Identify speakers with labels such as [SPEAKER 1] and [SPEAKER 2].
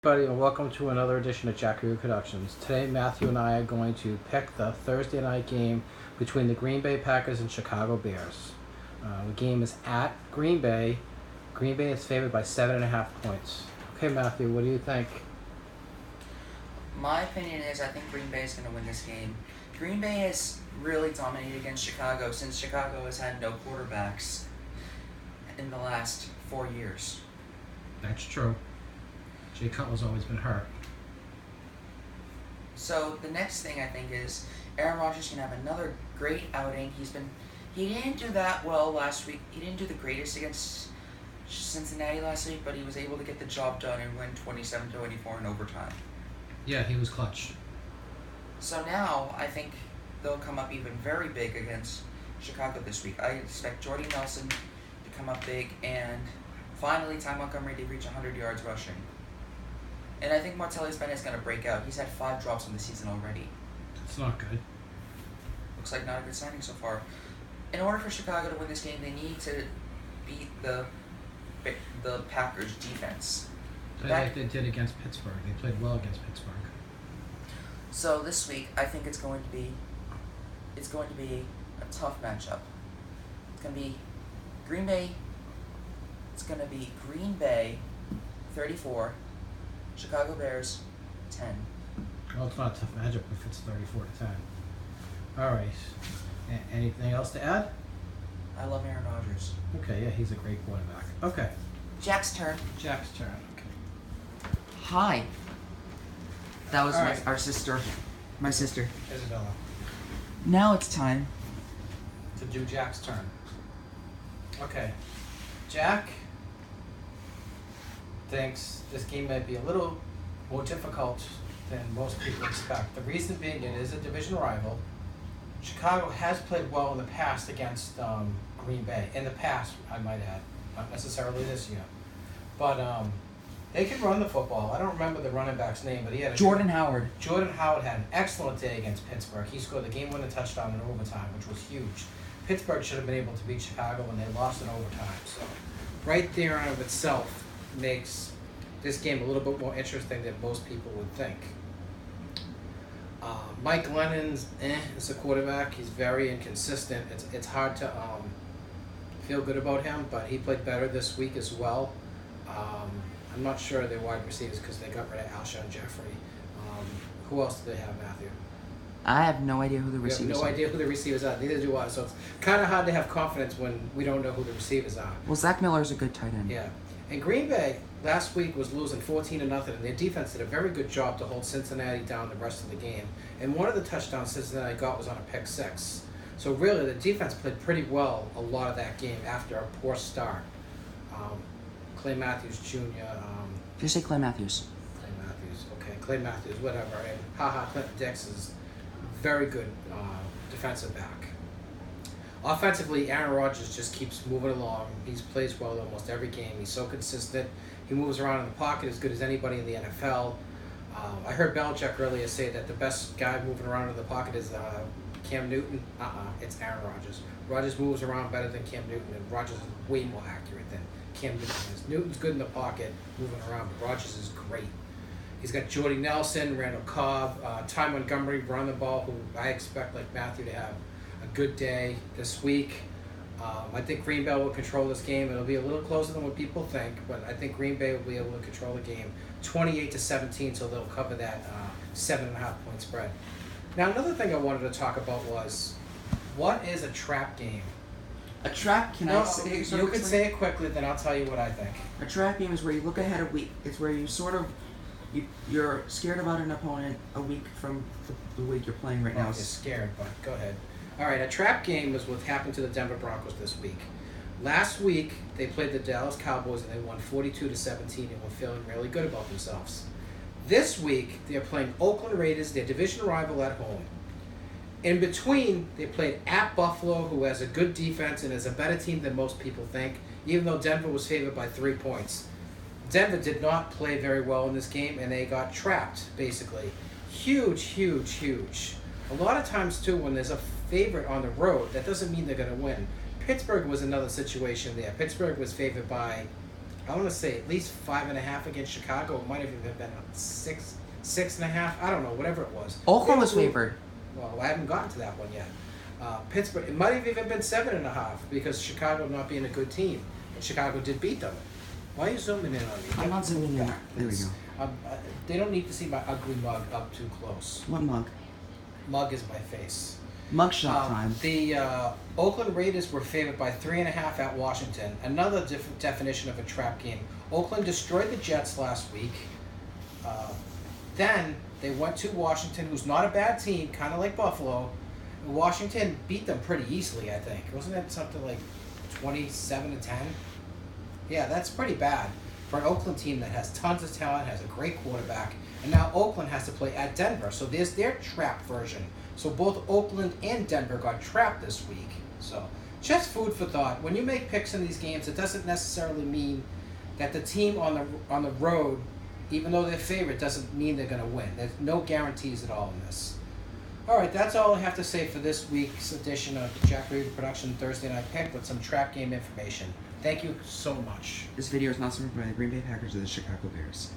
[SPEAKER 1] Buddy, and welcome to another edition of Jackaroo Productions. Today, Matthew and I are going to pick the Thursday night game between the Green Bay Packers and Chicago Bears. The game is at Green Bay. Green Bay is favored by 7.5 points. Okay, Matthew, what do you think?
[SPEAKER 2] My opinion is I think Green Bay is going to win this game. Green Bay has really dominated against Chicago since Chicago has had no quarterbacks in the last 4 years.
[SPEAKER 1] That's true. Jay Cutler's always been hurt.
[SPEAKER 2] So the next thing I think is Aaron Rodgers can have another great outing. He didn't do that well last week. He didn't do the greatest against Cincinnati last week, but he was able to get the job done and win 27-24 in overtime.
[SPEAKER 1] Yeah, he was clutch.
[SPEAKER 2] So now I think they'll come up even very big against Chicago this week. I expect Jordy Nelson to come up big and finally Ty Montgomery to reach 100 yards rushing. And I think Martellus Bennett is going to break out. He's had 5 drops in the season already.
[SPEAKER 1] It's not good.
[SPEAKER 2] Looks like not a good signing so far. In order for Chicago to win this game, they need to beat the Packers' defense.
[SPEAKER 1] Like they did against Pittsburgh. They played well against Pittsburgh.
[SPEAKER 2] So this week, I think it's going to be a tough matchup. It's going to be Green Bay. It's going to be Green Bay 34, Chicago Bears 10.
[SPEAKER 1] Well, it's not a tough matchup if it's 34-10. All right. Anything else to add?
[SPEAKER 2] I love Aaron Rodgers.
[SPEAKER 1] Okay, yeah, he's a great quarterback. Okay.
[SPEAKER 2] Jack's turn.
[SPEAKER 1] Jack's turn. Okay.
[SPEAKER 2] Hi. That was
[SPEAKER 1] All right.
[SPEAKER 2] our sister. My sister.
[SPEAKER 1] Isabella.
[SPEAKER 2] Now it's time.
[SPEAKER 1] To do Jack's turn. Okay. Jack thinks this game might be a little more difficult than most people expect. The reason being it is a division rival. Chicago has played well in the past against Green Bay. In the past, I might add. Not necessarily this year. But they can run the football. I don't remember the running back's name, but he had
[SPEAKER 2] Jordan Howard.
[SPEAKER 1] Jordan Howard had an excellent day against Pittsburgh. He scored the game-winning touchdown in overtime, which was huge. Pittsburgh should have been able to beat Chicago when they lost in overtime. So right there in of itself makes this game a little bit more interesting than most people would think. Mike Glennon's as a quarterback. He's very inconsistent. It's hard to feel good about him, but he played better this week as well. I'm not sure of their wide receivers because they got rid of Alshon Jeffrey. Who else do they have, Matthew?
[SPEAKER 2] I have no idea who the receivers are.
[SPEAKER 1] We have no idea who the receivers are. Neither do I. So it's kind of hard to have confidence when we don't know who the receivers are.
[SPEAKER 2] Well, Zach Miller's a good tight end.
[SPEAKER 1] Yeah. And Green Bay last week was losing 14-0, and their defense did a very good job to hold Cincinnati down the rest of the game. And one of the touchdowns Cincinnati got was on a pick six. So really, the defense played pretty well a lot of that game after a poor start. Clay Matthews Jr.
[SPEAKER 2] Just say Clay Matthews.
[SPEAKER 1] Clay Matthews, okay. Clay Matthews, whatever. And Clinton Dix is very good defensive back. Offensively, Aaron Rodgers just keeps moving along. He plays well almost every game. He's so consistent. He moves around in the pocket as good as anybody in the NFL. I heard Belichick earlier say that the best guy moving around in the pocket is Cam Newton. It's Aaron Rodgers. Rodgers moves around better than Cam Newton, and Rodgers is way more accurate than Cam Newton is. Newton's good in the pocket, moving around, but Rodgers is great. He's got Jordy Nelson, Randall Cobb, Ty Montgomery running the ball, who I expect, like Matthew, to have a good day this week. I think Green Bay will control this game. It'll be a little closer than what people think, but I think Green Bay will be able to control the game 28-17, so they'll cover that 7.5 point spread. Now, another thing I wanted to talk about was, what is a trap game?
[SPEAKER 2] A trap,
[SPEAKER 1] You can say it quickly, then I'll tell you what I think.
[SPEAKER 2] A trap game is where you look ahead a week. It's where you you're scared about an opponent a week from the week you're playing right now.
[SPEAKER 1] You're scared, but go ahead. All right, a trap game is what happened to the Denver Broncos this week. Last week, they played the Dallas Cowboys and they won 42-17 and were feeling really good about themselves. This week, they're playing Oakland Raiders, their division rival, at home. In between, they played at Buffalo, who has a good defense and is a better team than most people think, even though Denver was favored by 3 points. Denver did not play very well in this game, and they got trapped, basically. Huge, huge, huge. A lot of times, too, when there's a favorite on the road, that doesn't mean they're going to win. Pittsburgh was another situation there. Pittsburgh was favored by I want to say at least 5.5 against Chicago. It might have even been 6.5. I don't know, whatever it was.
[SPEAKER 2] Oakland was
[SPEAKER 1] It
[SPEAKER 2] favored.
[SPEAKER 1] Well, I haven't gotten to that one yet. Pittsburgh, it might have even been 7.5 because Chicago not being a good team, and Chicago did beat them. Why are you zooming in on me?
[SPEAKER 2] I'm not zooming in.
[SPEAKER 1] Back,
[SPEAKER 2] There we
[SPEAKER 1] please.
[SPEAKER 2] go.
[SPEAKER 1] They don't need to see my ugly mug up too close.
[SPEAKER 2] What mug?
[SPEAKER 1] Mug is my face.
[SPEAKER 2] Mugshot time.
[SPEAKER 1] The Oakland Raiders were favored by 3.5 at Washington. Another definition of a trap game. Oakland destroyed the Jets last week. Then they went to Washington, who's not a bad team, kind of like Buffalo. Washington beat them pretty easily, I think. Wasn't that something like 27-10? Yeah, that's pretty bad for an Oakland team that has tons of talent, has a great quarterback, and now Oakland has to play at Denver. So there's their trap version. So both Oakland and Denver got trapped this week. So just food for thought. When you make picks in these games, it doesn't necessarily mean that the team on the road, even though they're favorite, doesn't mean they're going to win. There's no guarantees at all in this. All right, that's all I have to say for this week's edition of the Jack Reed Production Thursday Night Pick with some trap game information. Thank you so much.
[SPEAKER 2] This video is not supported by the Green Bay Packers or the Chicago Bears.